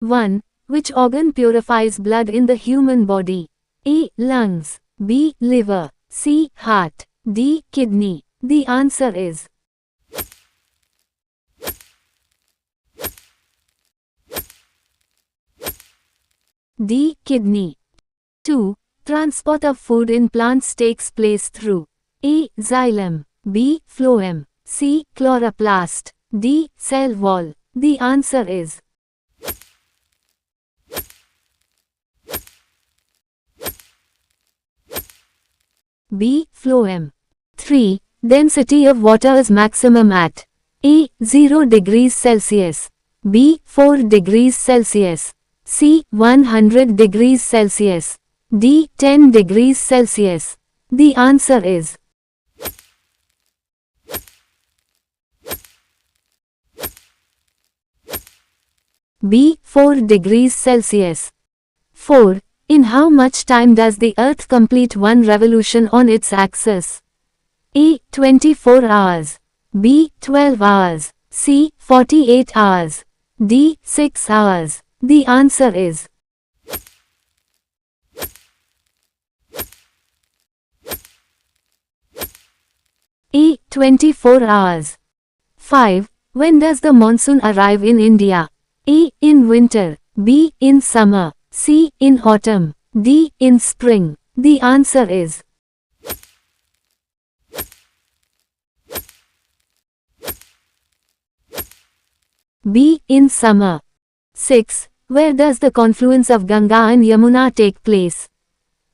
1. Which organ purifies blood in the human body? A. Lungs. B. Liver. C. Heart. D. Kidney. The answer is D. Kidney. 2. Transport of food in plants takes place through A. Xylem. B. Phloem. C. Chloroplast. D. Cell wall. The answer is B. Phloem. 3. Density of water is maximum at A. 0 degrees Celsius. B. 4 degrees Celsius. C. 100 degrees Celsius. D. 10 degrees Celsius. The answer is B. 4 degrees Celsius. 4. In how much time does the Earth complete one revolution on its axis? A. 24 hours. B. 12 hours. C. 48 hours. D. 6 hours. The answer is A. 24 hours. 5. When does the monsoon arrive in India? A. In winter. B. In summer. C. In autumn. D. In spring. The answer is B. In summer. 6. Where does the confluence of Ganga and Yamuna take place?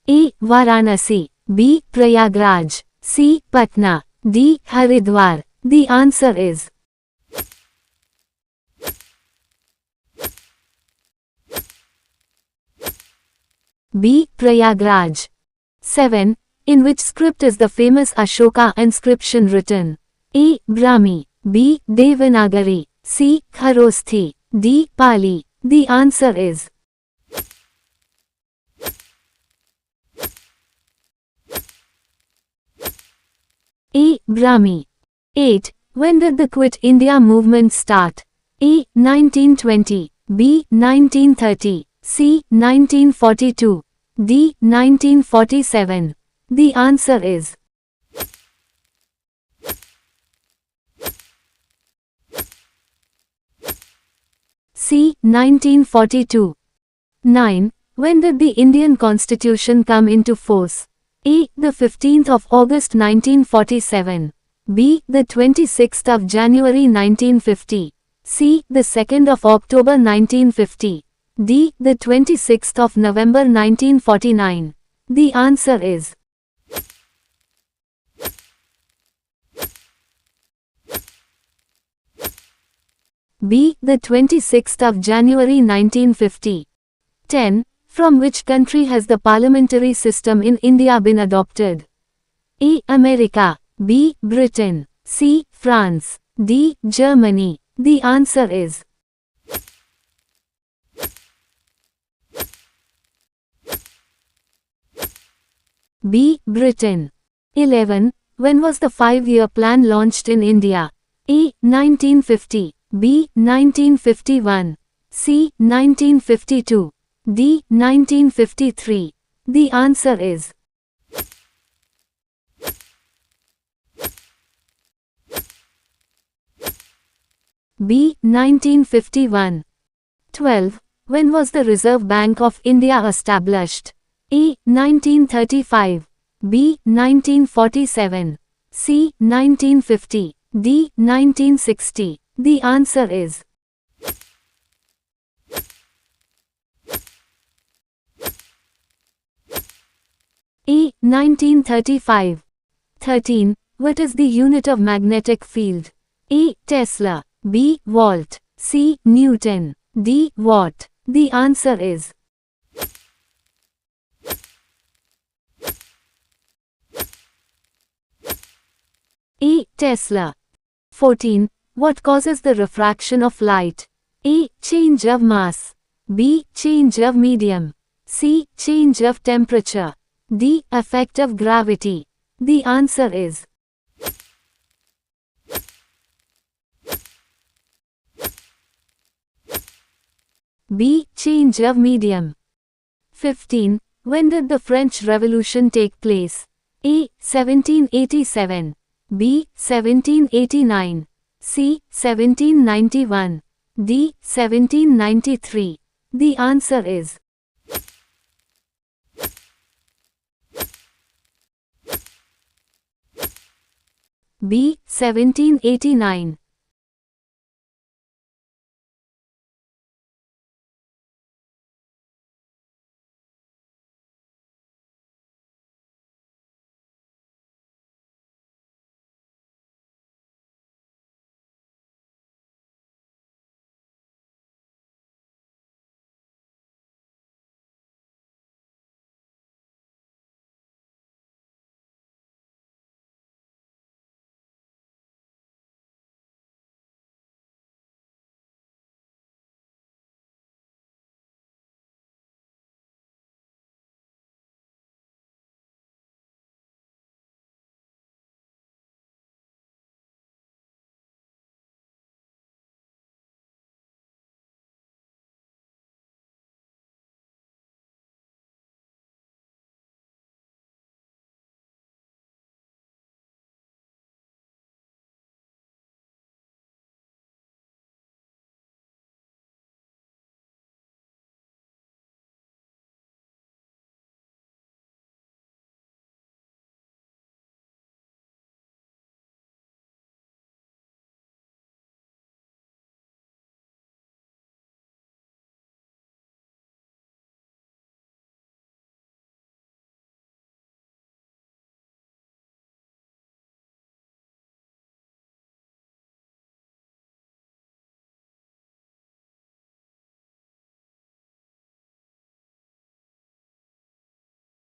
A. Varanasi. B. Prayagraj. C. Patna. D. Haridwar. The answer is B. Prayagraj. 7. In which script is the famous Ashoka inscription written? A. Brahmi. B. Devanagari. C. Kharosthi. D. Pali. The answer is A. Brahmi. 8. When did the Quit India movement start? A. 1920. B. 1930. C. 1942. D. 1947. The answer is C. 1942. 9. When did the Indian Constitution come into force? A. The 15th of August 1947. B. The 26th of January 1950. C. The 2nd of October 1950. D. The 26th of November 1949. The answer is B. The 26th of January 1950. 10. From which country has the parliamentary system in India been adopted? A. America. B. Britain. C. France. D. Germany. The answer is B. Britain. 11. When was the 5-year plan launched in India? A. 1950. B. 1951. C. 1952. D. 1953. The answer is B. 1951. 12. When was the Reserve Bank of India established? A. 1935. B. 1947. C. 1950. D. 1960. The answer is A. 1935. 13. What is the unit of magnetic field? A. Tesla. B. Volt. C. Newton. D. Watt. The answer is A. Tesla. 14. What causes the refraction of light? A. Change of mass. B. Change of medium. C. Change of temperature. D. Effect of gravity. The answer is B. Change of medium. 15. When did the French Revolution take place? A. 1787. B. 1789. C. 1791. D. 1793. The answer is B. 1789.